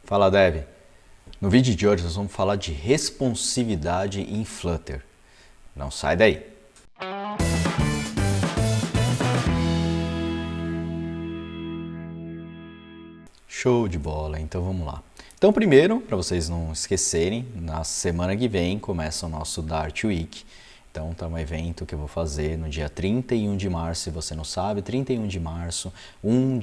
Fala, Dev. No vídeo de hoje nós vamos falar de responsividade em Flutter. Não sai daí! Show de bola, então vamos lá. Então primeiro, para vocês não esquecerem, na semana que vem começa o nosso Dart Week. Então tá um evento que eu vou fazer no dia 31 de março, se você não sabe, 31 de março, 1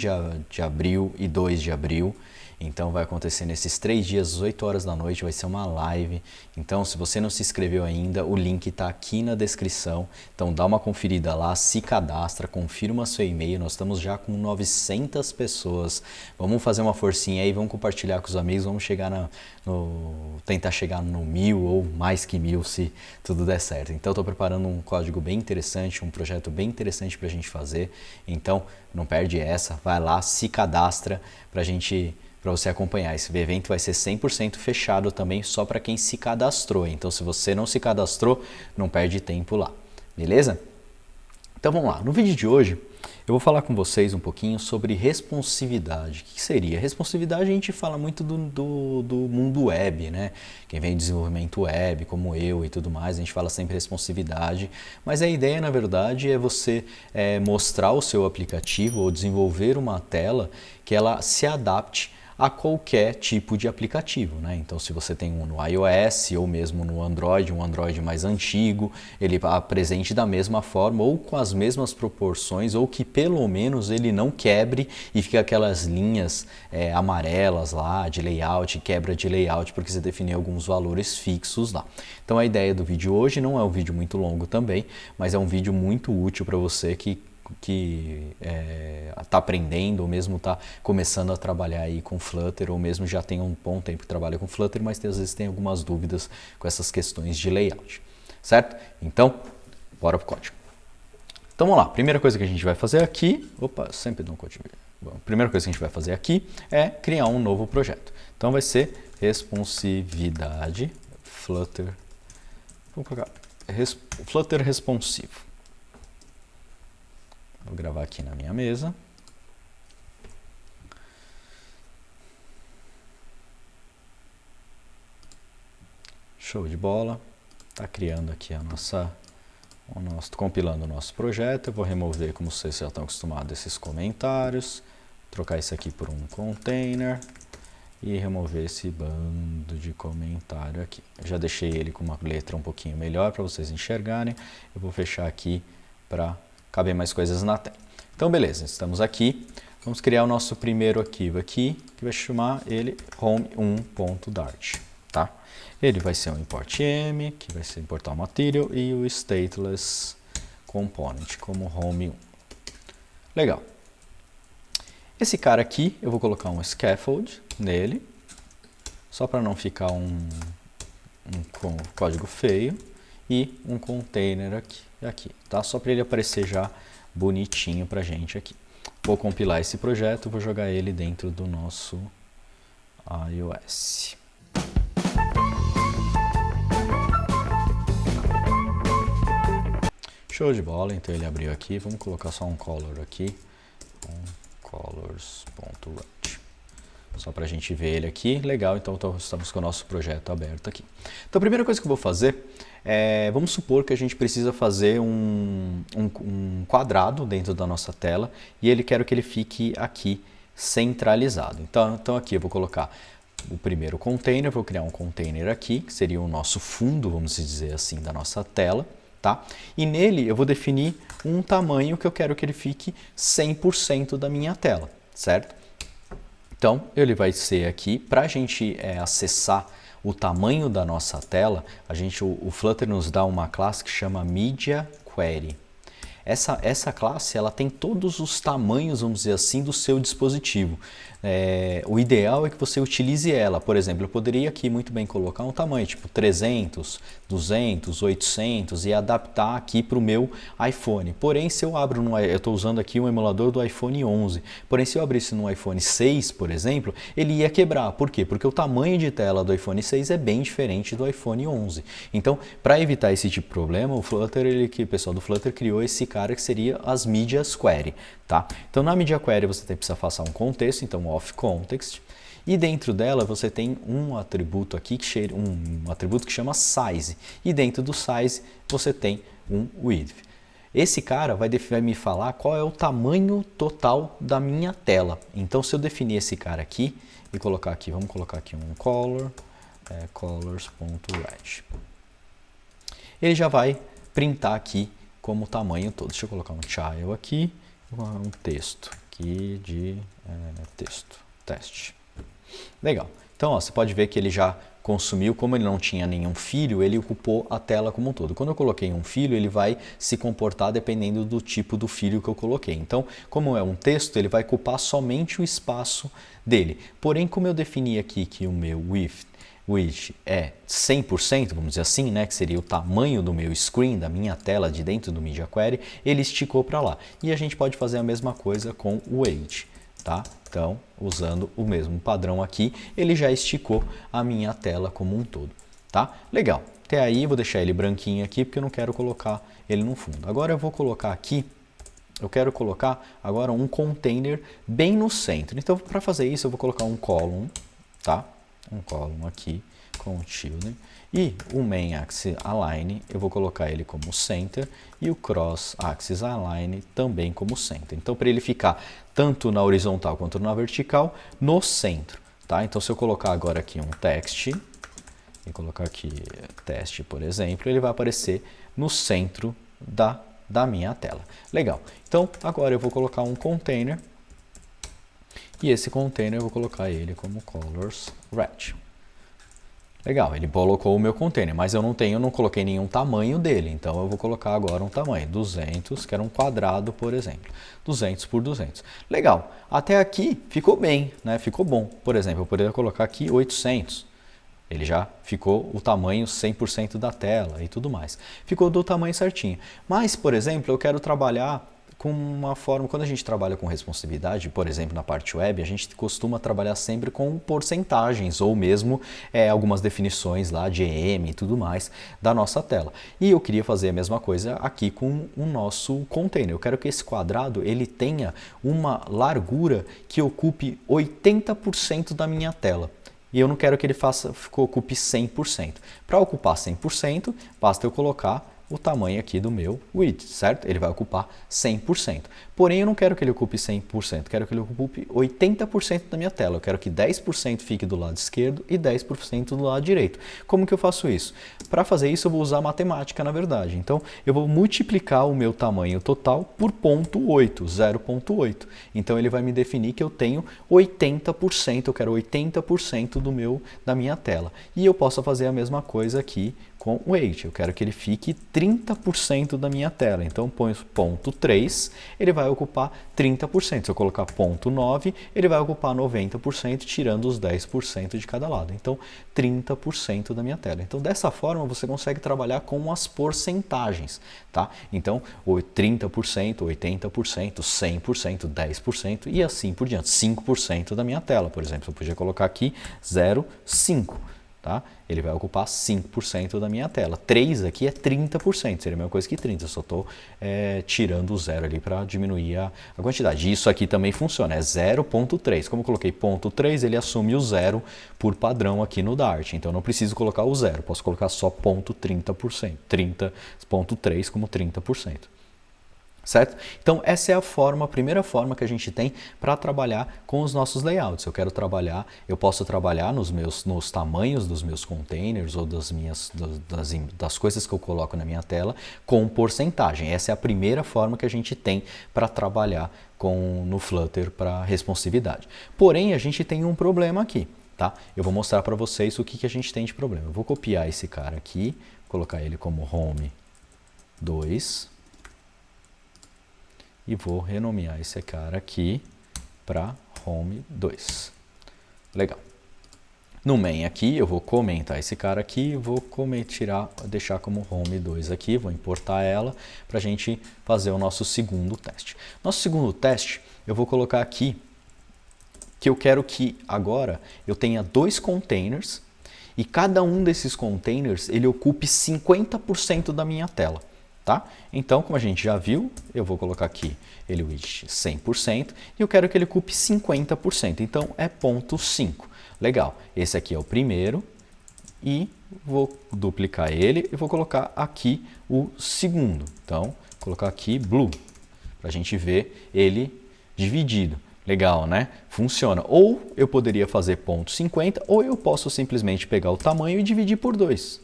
de abril e 2 de abril. Então vai acontecer nesses 3 dias, às 8 horas da noite, vai ser uma live. Então se você não se inscreveu ainda, o link está aqui na descrição. Então dá uma conferida lá, se cadastra, confirma seu e-mail. Nós estamos já com 900 pessoas. Vamos fazer uma forcinha aí, vamos compartilhar com os amigos, vamos chegar tentar chegar no 1000 ou mais que 1000 se tudo der certo. Então estou preparando um código bem interessante, um projeto bem interessante para a gente fazer. Então não perde essa, vai lá, se cadastra para você acompanhar. Esse evento vai ser 100% fechado também só para quem se cadastrou. Então se você não se cadastrou, não perde tempo lá, beleza? Então vamos lá, no vídeo de hoje eu vou falar com vocês um pouquinho sobre responsividade. O que seria? Responsividade a gente fala muito do mundo web, né? Quem vem de desenvolvimento web, como eu e tudo mais, a gente fala sempre responsividade, mas a ideia na verdade é você mostrar o seu aplicativo ou desenvolver uma tela que ela se adapte a qualquer tipo de aplicativo, né? Então se você tem um no iOS ou mesmo no Android, um Android mais antigo, ele apresente da mesma forma ou com as mesmas proporções ou que pelo menos ele não quebre e fique aquelas linhas amarelas lá de layout, quebra de layout porque você definiu alguns valores fixos lá. Então a ideia do vídeo hoje não é um vídeo muito longo também, mas é um vídeo muito útil para você que está aprendendo ou mesmo está começando a trabalhar aí com Flutter ou mesmo já tem um bom tempo que trabalha com Flutter, mas às vezes tem algumas dúvidas com essas questões de layout, certo? Então, bora pro código. Então vamos lá, primeira coisa que a gente vai fazer aqui, sempre dou um código. Bom, a primeira coisa que a gente vai fazer aqui é criar um novo projeto. Então vai ser responsividade Flutter, vamos colocar Flutter responsivo. Vou gravar aqui na minha mesa. Show de bola. Está criando aqui compilando o nosso projeto. Eu vou remover, como vocês já estão acostumados, esses comentários. Trocar isso aqui por um container. E remover esse bando de comentário aqui. Eu já deixei ele com uma letra um pouquinho melhor para vocês enxergarem. Eu vou fechar aqui para caber mais coisas na tela. Então beleza, estamos aqui. Vamos criar o nosso primeiro arquivo aqui, que vai chamar ele home1.dart, tá? Ele vai ser um import m, que vai ser importar o material, e o stateless component como home1. Legal. Esse cara aqui, eu vou colocar um scaffold nele, só para não ficar um código feio, e um container aqui, tá? Só para ele aparecer já bonitinho pra gente aqui. Vou compilar esse projeto, vou jogar ele dentro do nosso iOS. Show de bola, então ele abriu aqui, vamos colocar só um color aqui, colors.write. Só para a gente ver ele aqui, legal, então estamos com o nosso projeto aberto aqui. Então a primeira coisa que eu vou fazer vamos supor que a gente precisa fazer um quadrado dentro da nossa tela e quero que ele fique aqui centralizado. Então aqui eu vou colocar o primeiro container, vou criar um container aqui, que seria o nosso fundo, vamos dizer assim, da nossa tela. Tá? E nele eu vou definir um tamanho que eu quero que ele fique 100% da minha tela, certo? Então, ele vai ser aqui, para a gente acessar o tamanho da nossa tela, o Flutter nos dá uma classe que chama Media Query. Essa classe ela tem todos os tamanhos, vamos dizer assim, do seu dispositivo. O ideal é que você utilize ela. Por exemplo, eu poderia aqui muito bem colocar um tamanho tipo 300, 200, 800 e adaptar aqui para o meu iPhone. Porém, se eu abro eu estou usando aqui um emulador do iPhone 11. Porém, se eu abrisse no iPhone 6, por exemplo, ele ia quebrar. Por quê? Porque o tamanho de tela do iPhone 6 é bem diferente do iPhone 11. Então, para evitar esse tipo de problema, o pessoal do Flutter criou esse cara que seria as Media Query. Tá? Então na Media Query você precisa passar um contexto, então off context, E dentro dela você tem um atributo aqui, um atributo que chama size. E dentro do size você tem um width. Esse cara vai me falar qual é o tamanho total da minha tela. Então, se eu definir esse cara aqui e colocar aqui, vamos colocar aqui um color, colors.red. Ele já vai printar aqui como tamanho todo. Deixa eu colocar um child aqui, um texto aqui de texto, teste. Legal. Então, ó, você pode ver que ele já consumiu, como ele não tinha nenhum filho, ele ocupou a tela como um todo. Quando eu coloquei um filho, ele vai se comportar dependendo do tipo do filho que eu coloquei. Então, como é um texto, ele vai ocupar somente o espaço dele. Porém, como eu defini aqui que o meu width é 100%, vamos dizer assim, né, que seria o tamanho do meu screen, da minha tela de dentro do Media Query, ele esticou para lá. E a gente pode fazer a mesma coisa com o age, tá? Então, usando o mesmo padrão aqui, ele já esticou a minha tela como um todo, tá? Legal. Até aí, eu vou deixar ele branquinho aqui, porque eu não quero colocar ele no fundo. Agora eu vou colocar aqui, eu quero colocar agora um container bem no centro. Então, para fazer isso, eu vou colocar um column, tá? Um column aqui com o children. E o main axis align, eu vou colocar ele como center e o cross axis align também como center. Então, para ele ficar tanto na horizontal quanto na vertical, no centro, tá? Então, se eu colocar agora aqui um text e colocar aqui teste, por exemplo, ele vai aparecer no centro da minha tela. Legal. Então, agora eu vou colocar um container e esse container eu vou colocar ele como colors red. Legal, ele colocou o meu container, mas eu não coloquei nenhum tamanho dele, então eu vou colocar agora um tamanho, 200, que era um quadrado, por exemplo, 200 por 200. Legal, até aqui ficou bem, né? Ficou bom. Por exemplo, eu poderia colocar aqui 800, ele já ficou o tamanho 100% da tela e tudo mais. Ficou do tamanho certinho. Mas, por exemplo, eu quero trabalhar com uma forma, quando a gente trabalha com responsividade, por exemplo, na parte web, a gente costuma trabalhar sempre com porcentagens ou mesmo algumas definições lá de EM e tudo mais da nossa tela. E eu queria fazer a mesma coisa aqui com o nosso container. Eu quero que esse quadrado ele tenha uma largura que ocupe 80% da minha tela. E eu não quero que ele ocupe 100%. Para ocupar 100%, basta eu colocar o tamanho aqui do meu width, certo? Ele vai ocupar 100%. Porém, eu não quero que ele ocupe 100%, quero que ele ocupe 80% da minha tela. Eu quero que 10% fique do lado esquerdo e 10% do lado direito. Como que eu faço isso? Para fazer isso, eu vou usar matemática, na verdade. Então, eu vou multiplicar o meu tamanho total por 0,8. Então, ele vai me definir que eu tenho 80%, eu quero 80% da minha tela. E eu posso fazer a mesma coisa aqui com o age. Eu quero que ele fique 30% da minha tela. Então, põe ponto 3, ele vai ocupar 30%. Se eu colocar ponto 9, ele vai ocupar 90%, tirando os 10% de cada lado. Então, 30% da minha tela. Então, dessa forma, você consegue trabalhar com as porcentagens, tá? Então, 30%, 80%, 100%, 10% e assim por diante. 5% da minha tela, por exemplo. Eu podia colocar aqui 0,5%. Tá? Ele vai ocupar 5% da minha tela. 3 aqui é 30%, seria a mesma coisa que 30%. Eu só estou tirando o zero ali para diminuir a quantidade. Isso aqui também funciona, é 0,3. Como eu coloquei ponto 3, ele assume o zero por padrão aqui no Dart. Então, eu não preciso colocar o zero, posso colocar só ponto 30%. 30,3 como 30%. Certo? Então, essa é a primeira forma que a gente tem para trabalhar com os nossos layouts. Eu posso trabalhar nos tamanhos dos meus containers ou das coisas que eu coloco na minha tela com porcentagem. Essa é a primeira forma que a gente tem para trabalhar no Flutter para responsividade. Porém, a gente tem um problema aqui. Tá? Eu vou mostrar para vocês o que a gente tem de problema. Eu vou copiar esse cara aqui, colocar ele como Home 2. E vou renomear esse cara aqui para Home 2. Legal. No main aqui, eu vou comentar esse cara aqui, vou deixar como Home 2 aqui, vou importar ela para a gente fazer o nosso segundo teste. Nosso segundo teste, eu vou colocar aqui que eu quero que agora eu tenha 2 containers e cada um desses containers ele ocupe 50% da minha tela. Tá? Então, como a gente já viu, eu vou colocar aqui ele width 100% e eu quero que ele ocupe 50%. Então, é ponto 5. Legal, esse aqui é o primeiro e vou duplicar ele e vou colocar aqui o segundo. Então, vou colocar aqui blue, para a gente ver ele dividido. Legal, né? Funciona. Ou eu poderia fazer 0,50 ou eu posso simplesmente pegar o tamanho e dividir por 2.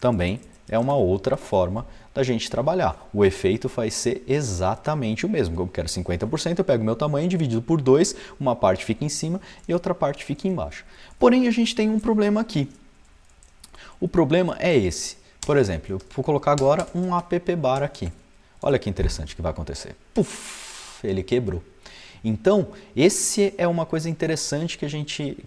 Também é uma outra forma da gente trabalhar. O efeito vai ser exatamente o mesmo. Como eu quero 50%, eu pego o meu tamanho dividido por 2, uma parte fica em cima e outra parte fica embaixo. Porém, a gente tem um problema aqui. O problema é esse. Por exemplo, eu vou colocar agora um app bar aqui. Olha que interessante que vai acontecer. Puf, ele quebrou. Então, esse é uma coisa interessante que a gente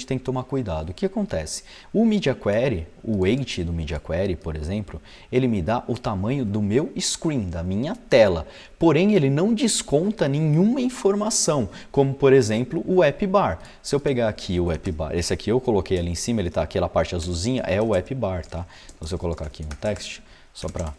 tem que tomar cuidado. O que acontece? O Media Query, o weight do Media Query, por exemplo, ele me dá o tamanho do meu screen, da minha tela. Porém, ele não desconta nenhuma informação, como, por exemplo, o App Bar. Se eu pegar aqui o App Bar, esse aqui eu coloquei ali em cima, ele está aquela parte azulzinha, é o App Bar, tá? Então, se eu colocar aqui um text, só para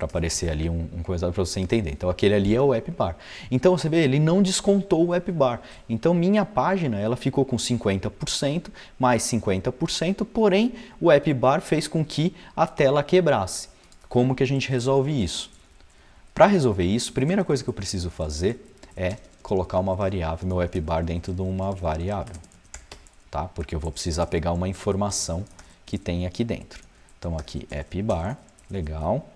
aparecer ali um coisa para você entender. Então, aquele ali é o App Bar. Então, você vê, ele não descontou o App Bar. Então, minha página, ela ficou com 50%, mais 50%, porém, o App Bar fez com que a tela quebrasse. Como que a gente resolve isso? Para resolver isso, a primeira coisa que eu preciso fazer é colocar uma variável, meu App Bar dentro de uma variável, tá? Porque eu vou precisar pegar uma informação que tem aqui dentro. Então, aqui, App Bar, legal.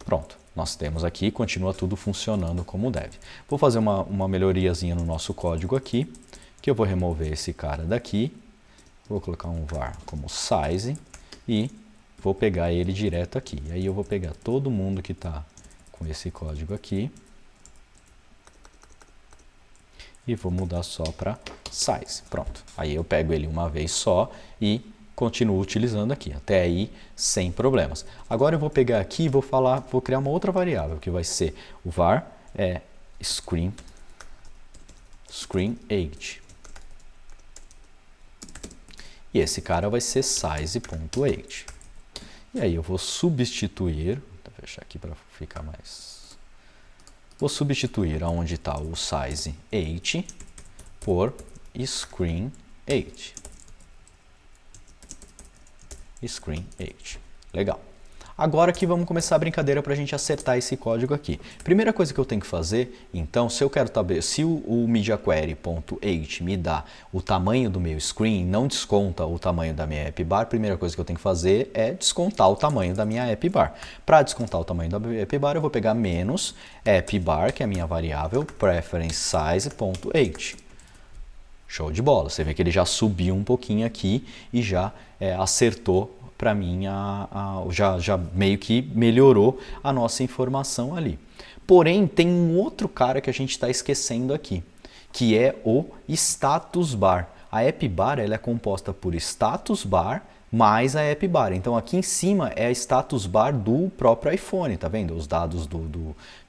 Pronto, nós temos aqui, continua tudo funcionando como deve. Vou fazer uma melhoriazinha no nosso código aqui, que eu vou remover esse cara daqui, vou colocar um var como size e vou pegar ele direto aqui. Aí eu vou pegar todo mundo que está com esse código aqui e vou mudar só para size. Pronto, aí eu pego ele uma vez só e continuo utilizando aqui, até aí sem problemas. Agora eu vou pegar aqui e vou criar uma outra variável, que vai ser o var screen age. E esse cara vai ser size.age. E aí eu vou substituir, vou fechar aqui para ficar mais... Vou substituir aonde está o size age por screen age. Screen age. Legal. Agora aqui vamos começar a brincadeira para a gente acertar esse código aqui. Primeira coisa que eu tenho que fazer, então, se eu quero saber se o MediaQuery.age me dá o tamanho do meu screen, não desconta o tamanho da minha app bar, a primeira coisa que eu tenho que fazer é descontar o tamanho da minha app bar. Para descontar o tamanho da minha app bar, eu vou pegar menos app bar, que é a minha variável, preference size.age. Show de bola, você vê que ele já subiu um pouquinho aqui e já acertou para mim, já meio que melhorou a nossa informação ali. Porém, tem um outro cara que a gente está esquecendo aqui, que é o status bar. A app bar ela é composta por status bar mais a app bar. Então aqui em cima é a status bar do próprio iPhone, tá vendo? Os dados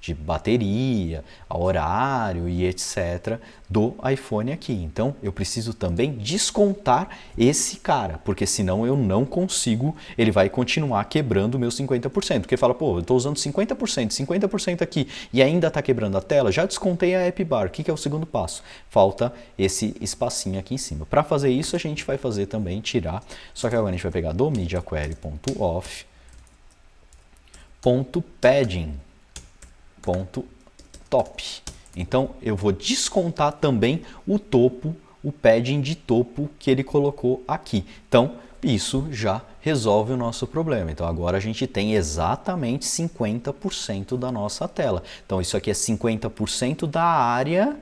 de bateria, horário e etc. do iPhone aqui. Então eu preciso também descontar esse cara, porque senão eu não consigo, ele vai continuar quebrando o meu 50%. Porque fala, pô, eu estou usando 50% aqui e ainda está quebrando a tela, já descontei a app bar. O que é o segundo passo? Falta esse espacinho aqui em cima. Para fazer isso a gente vai fazer também, tirar, só que agora a gente vai pegar do MediaQuery.off.padding.top. Então eu vou descontar também o topo, o padding de topo que ele colocou aqui. Então isso já resolve o nosso problema. Então agora a gente tem exatamente 50% da nossa tela. Então isso aqui é 50% da área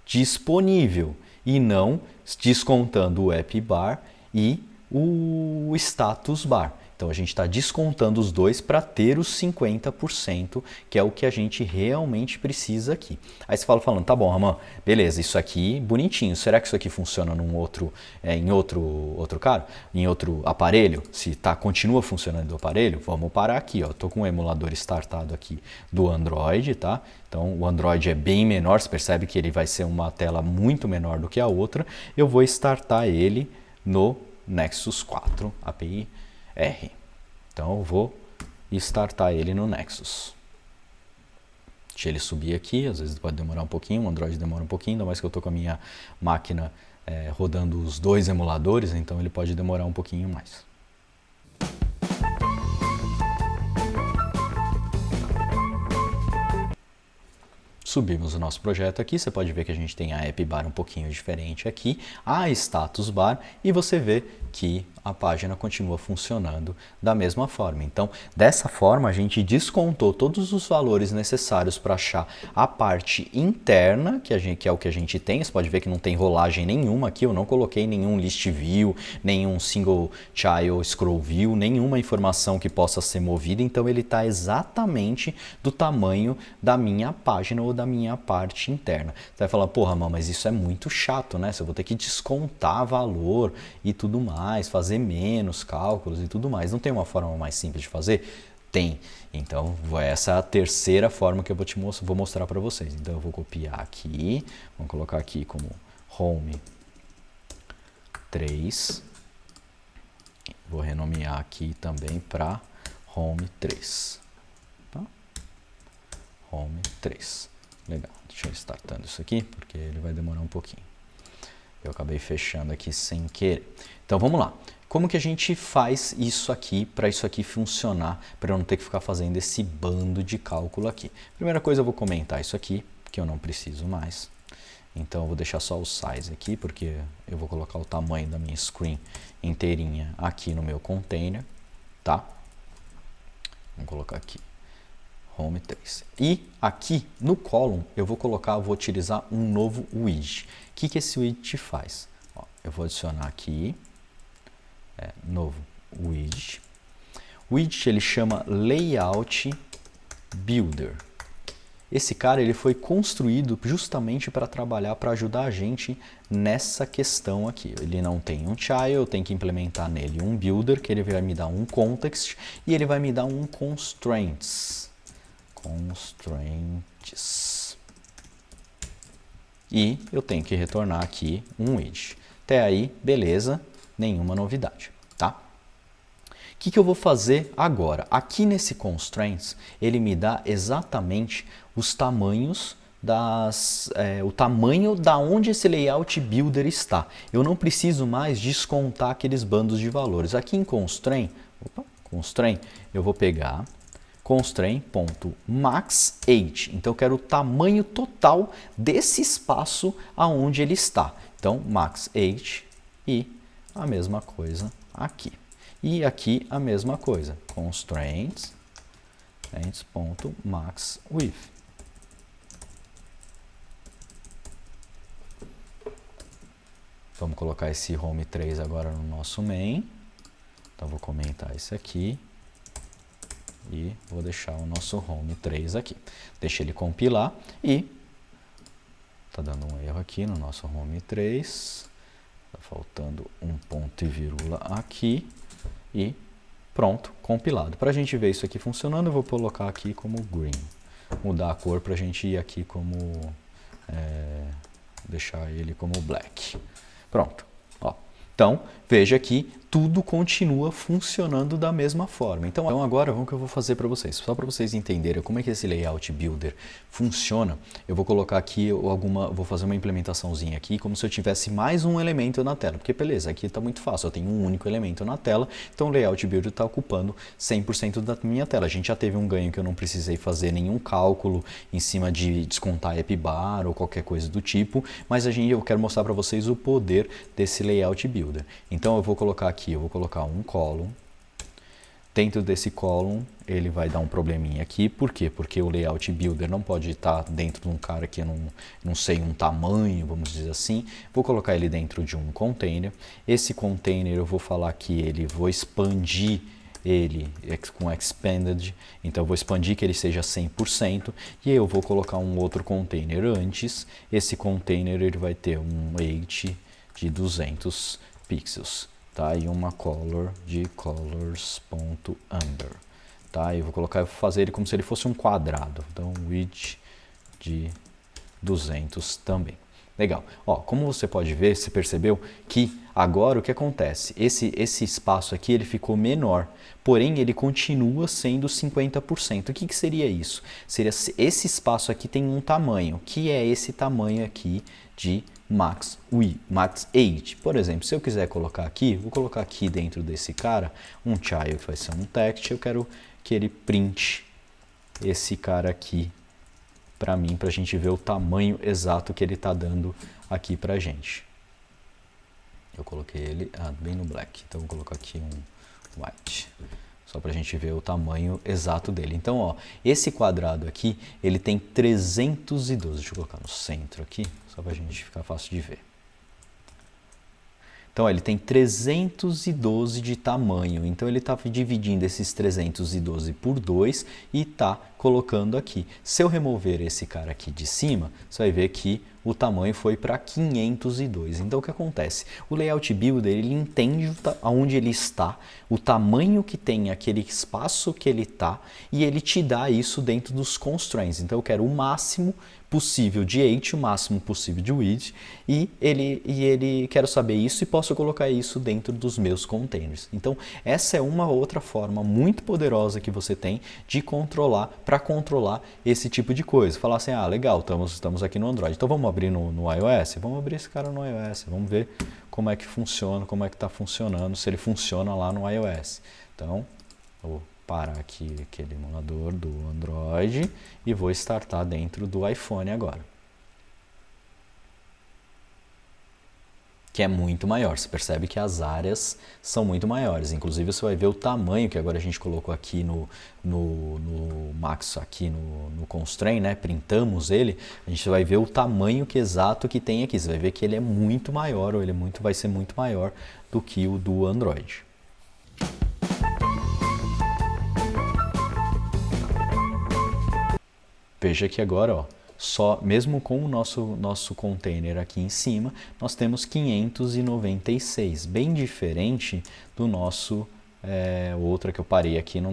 disponível e não descontando o app bar e o status bar. Então a gente está descontando os dois para ter os 50%, que é o que a gente realmente precisa aqui. Aí você falando, tá bom, Raman, beleza, isso aqui bonitinho. Será que isso aqui funciona em outro aparelho? Se continua funcionando do aparelho, vamos parar aqui, ó. Estou com um emulador startado aqui do Android, tá? Então o Android é bem menor, você percebe que ele vai ser uma tela muito menor do que a outra. Eu vou startar ele no Nexus 4 API R. Então eu vou startar ele no Nexus. Deixa ele subir aqui, às vezes pode demorar um pouquinho, o Android demora um pouquinho, ainda mais que eu estou com a minha máquina rodando os dois emuladores, então ele pode demorar um pouquinho mais. Subimos o nosso projeto aqui, você pode ver que a gente tem a App Bar um pouquinho diferente aqui, a Status Bar, e você vê que a página continua funcionando da mesma forma. Então, dessa forma, a gente descontou todos os valores necessários para achar a parte interna, que é o que a gente tem. Você pode ver que não tem rolagem nenhuma aqui, eu não coloquei nenhum list view, nenhum single child scroll view, nenhuma informação que possa ser movida, então ele está exatamente do tamanho da minha página ou da minha parte interna. Você vai falar, porra, mas isso é muito chato, né? Você vai ter que descontar valor e tudo mais, fazer menos cálculos e tudo mais. Não tem uma forma mais simples de fazer? Tem. Então, essa é a terceira forma que eu vou mostrar para vocês. Então, eu vou copiar aqui, vamos colocar aqui como Home 3. Vou renomear aqui também para Home 3. Tá? Home 3. Legal. Deixa eu startando isso aqui, porque ele vai demorar um pouquinho. Eu acabei fechando aqui sem querer. Então vamos lá. Como que a gente faz isso aqui para isso aqui funcionar, para eu não ter que ficar fazendo esse bando de cálculo aqui? Primeira coisa, eu vou comentar isso aqui, que eu não preciso mais. Então eu vou deixar só o size aqui, porque eu vou colocar o tamanho da minha screen inteirinha aqui no meu container, tá? Vamos colocar aqui. Home 3. E aqui no column eu vou utilizar um novo widget. O que esse widget faz? Ó, eu vou adicionar aqui, novo widget. O widget ele chama Layout Builder. Esse cara ele foi construído justamente para trabalhar, para ajudar a gente nessa questão aqui. Ele não tem um child, eu tenho que implementar nele um builder, que ele vai me dar um context e ele vai me dar um constraints. E eu tenho que retornar aqui um widget. Até aí, beleza, nenhuma novidade, tá? O que eu vou fazer agora? Aqui nesse constraints, ele me dá exatamente os tamanhos o tamanho da onde esse layout builder está. Eu não preciso mais descontar aqueles bandos de valores. Aqui em constraint, eu vou pegar constraint.maxH. Então eu quero o tamanho total desse espaço aonde ele está. Então maxH e a mesma coisa aqui. E aqui a mesma coisa, constraints.maxWidth. Vamos colocar esse Home 3 agora no nosso main. Então vou comentar esse aqui e vou deixar o nosso Home 3 aqui. Deixa ele compilar e tá dando um erro aqui no nosso Home 3. Tá faltando um ponto e vírgula aqui. E pronto, compilado. Para a gente ver isso aqui funcionando, eu vou colocar aqui como green. Mudar a cor para a gente ir aqui como... deixar ele como black. Pronto. Ó. Então, veja que tudo continua funcionando da mesma forma. Então agora, vamos que eu vou fazer para vocês. Só para vocês entenderem como é que esse Layout Builder funciona, eu vou colocar aqui vou fazer uma implementaçãozinha aqui, como se eu tivesse mais um elemento na tela. Porque beleza, aqui está muito fácil, eu tenho um único elemento na tela, então o Layout Builder está ocupando 100% da minha tela. A gente já teve um ganho que eu não precisei fazer nenhum cálculo em cima de descontar App Bar ou qualquer coisa do tipo, mas eu quero mostrar para vocês o poder desse Layout Builder. Então eu vou colocar aqui, eu vou colocar um column. Dentro desse column, ele vai dar um probleminha aqui. Por quê? Porque o Layout Builder não pode estar dentro de um cara que eu não sei um tamanho, vamos dizer assim. Vou colocar ele dentro de um container. Esse container eu vou falar que vou expandir ele com expanded. Então eu vou expandir que ele seja 100%. E aí eu vou colocar um outro container antes. Esse container ele vai ter um weight de 200 pixels. Tá? E uma color de colors.under. Tá? Eu vou fazer ele como se ele fosse um quadrado. Então, width de 200 também. Legal. Ó, como você pode ver, você percebeu que agora o que acontece? Esse espaço aqui ele ficou menor, porém ele continua sendo 50%. O que seria isso? Seria esse espaço aqui tem um tamanho, que é esse tamanho aqui de max 8. Por exemplo, se eu quiser colocar aqui, vou colocar aqui dentro desse cara um child, que vai ser um text, eu quero que ele print esse cara aqui para mim, para a gente ver o tamanho exato que ele está dando aqui para a gente. Eu coloquei ele bem no black, então vou colocar aqui um white, só para a gente ver o tamanho exato dele. Então, ó, esse quadrado aqui, ele tem 312, deixa eu colocar no centro aqui, só para a gente ficar fácil de ver. Então, ó, ele tem 312 de tamanho, então ele está dividindo esses 312 por 2 e está colocando aqui. Se eu remover esse cara aqui de cima, você vai ver que o tamanho foi para 502. Então, o que acontece? O Layout Builder, ele entende aonde ele está, o tamanho que tem aquele espaço que ele está, e ele te dá isso dentro dos constraints. Então, eu quero o máximo possível de height, o máximo possível de width, e ele quero saber isso e posso colocar isso dentro dos meus containers. Então, essa é uma outra forma muito poderosa que você tem de controlar, para controlar esse tipo de coisa. Falar assim, legal, estamos aqui no Android, então vamos abrir no iOS? Vamos abrir esse cara no iOS, vamos ver como é que funciona, como é que está funcionando, se ele funciona lá no iOS. Então, vou parar aqui aquele emulador do Android e vou startar dentro do iPhone agora. Que é muito maior, você percebe que as áreas são muito maiores, inclusive você vai ver o tamanho que agora a gente colocou aqui no Max, aqui no Constraint, né? Printamos ele, a gente vai ver o tamanho exato que tem aqui, você vai ver que ele é muito maior, ou ele vai ser muito maior do que o do Android. Veja que agora, ó, mesmo com o nosso container aqui em cima, nós temos 596, bem diferente do nosso outra que eu parei aqui, não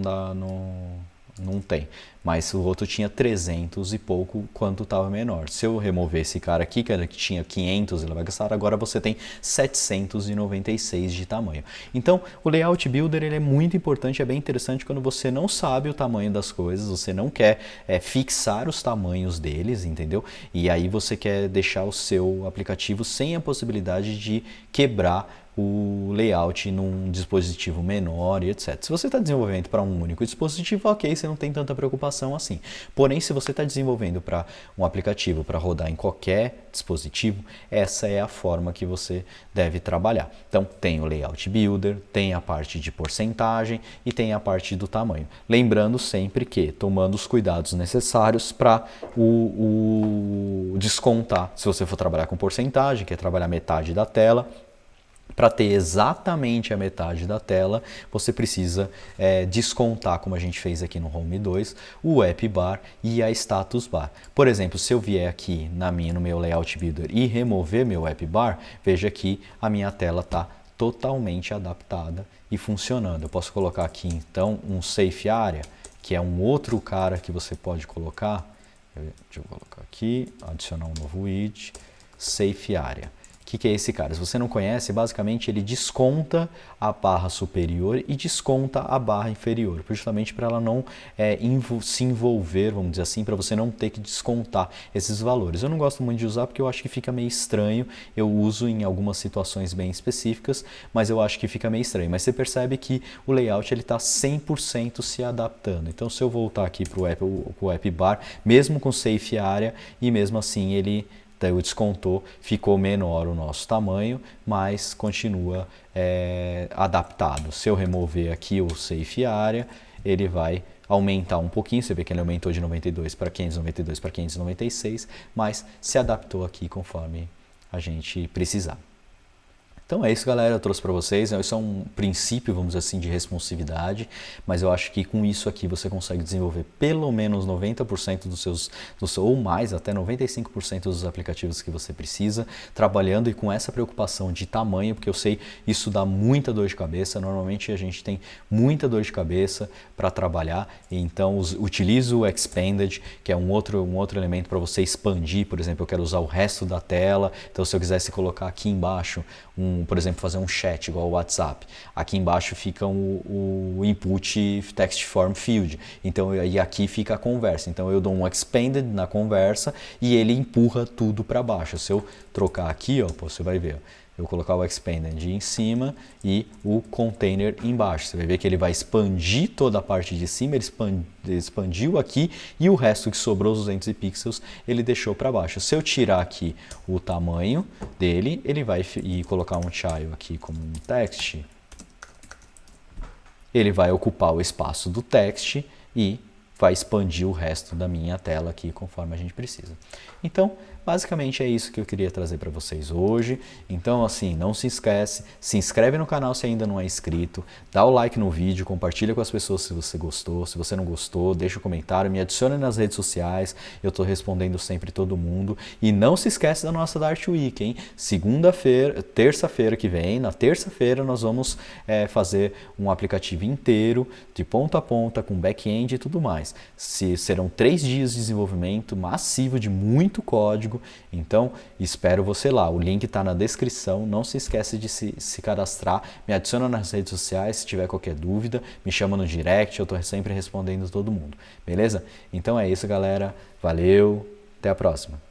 tem, mas o outro tinha 300 e pouco, quanto estava menor. Se eu remover esse cara aqui, que tinha 500, ele vai gastar, agora você tem 796 de tamanho. Então, o Layout Builder ele é muito importante, é bem interessante quando você não sabe o tamanho das coisas, você não quer fixar os tamanhos deles, entendeu? E aí você quer deixar o seu aplicativo sem a possibilidade de quebrar o layout num dispositivo menor e etc. Se você está desenvolvendo para um único dispositivo, ok, você não tem tanta preocupação assim. Porém, se você está desenvolvendo para um aplicativo para rodar em qualquer dispositivo, essa é a forma que você deve trabalhar. Então, tem o Layout Builder, tem a parte de porcentagem e tem a parte do tamanho. Lembrando sempre que, tomando os cuidados necessários para o descontar, se você for trabalhar com porcentagem, que é trabalhar metade da tela, para ter exatamente a metade da tela, você precisa descontar, como a gente fez aqui no Home 2, o App Bar e a Status Bar. Por exemplo, se eu vier aqui no meu Layout Builder e remover meu App Bar, veja que a minha tela está totalmente adaptada e funcionando. Eu posso colocar aqui então um Safe Area, que é um outro cara que você pode colocar. Deixa eu colocar aqui, adicionar um novo widget, Safe Area. O que é esse cara? Se você não conhece, basicamente ele desconta a barra superior e desconta a barra inferior, justamente para ela não se envolver, vamos dizer assim, para você não ter que descontar esses valores. Eu não gosto muito de usar porque eu acho que fica meio estranho, eu uso em algumas situações bem específicas, mas eu acho que fica meio estranho. Mas você percebe que o layout está 100% se adaptando. Então, se eu voltar aqui para o App Bar, mesmo com Safe Area, e mesmo assim ele o descontou, ficou menor o nosso tamanho, mas continua adaptado. Se eu remover aqui o Safe Area, ele vai aumentar um pouquinho, você vê que ele aumentou de 92 para 592 para 596, mas se adaptou aqui conforme a gente precisar. Então é isso, galera, eu trouxe para vocês, isso é um princípio, vamos dizer assim, de responsividade, mas eu acho que com isso aqui você consegue desenvolver pelo menos 90% ou mais, até 95% dos aplicativos que você precisa, trabalhando e com essa preocupação de tamanho, porque eu sei isso dá muita dor de cabeça, normalmente a gente tem muita dor de cabeça para trabalhar, então utilizo o Expanded, que é um outro elemento para você expandir, por exemplo, eu quero usar o resto da tela, então se eu quisesse colocar aqui embaixo um por exemplo, fazer um chat igual o WhatsApp. Aqui embaixo fica o input text form field. Então, e aqui fica a conversa. Então, eu dou um expanded na conversa e ele empurra tudo para baixo. Se eu trocar aqui, ó, você vai ver, ó. Eu vou colocar o expanded em cima e o container embaixo. Você vai ver que ele vai expandir toda a parte de cima, ele expandiu aqui e o resto que sobrou, os 200 pixels, ele deixou para baixo. Se eu tirar aqui o tamanho dele, ele vai colocar um child aqui como um text, ele vai ocupar o espaço do text e vai expandir o resto da minha tela aqui conforme a gente precisa. Então, basicamente é isso que eu queria trazer para vocês hoje. Então, assim, não se esquece, se inscreve no canal se ainda não é inscrito, dá o like no vídeo, compartilha com as pessoas se você gostou, se você não gostou, deixa um comentário, me adicione nas redes sociais, eu estou respondendo sempre todo mundo. E não se esquece da nossa Dart Week, hein? Segunda-feira, terça-feira que vem, na terça-feira nós vamos fazer um aplicativo inteiro, de ponta a ponta, com back-end e tudo mais. Serão 3 dias de desenvolvimento massivo de muito código, então espero você lá. O link está na descrição, não se esquece de se cadastrar, me adiciona nas redes sociais, se tiver qualquer dúvida, me chama no direct, eu estou sempre respondendo todo mundo, beleza? Então é isso, galera, valeu, até a próxima.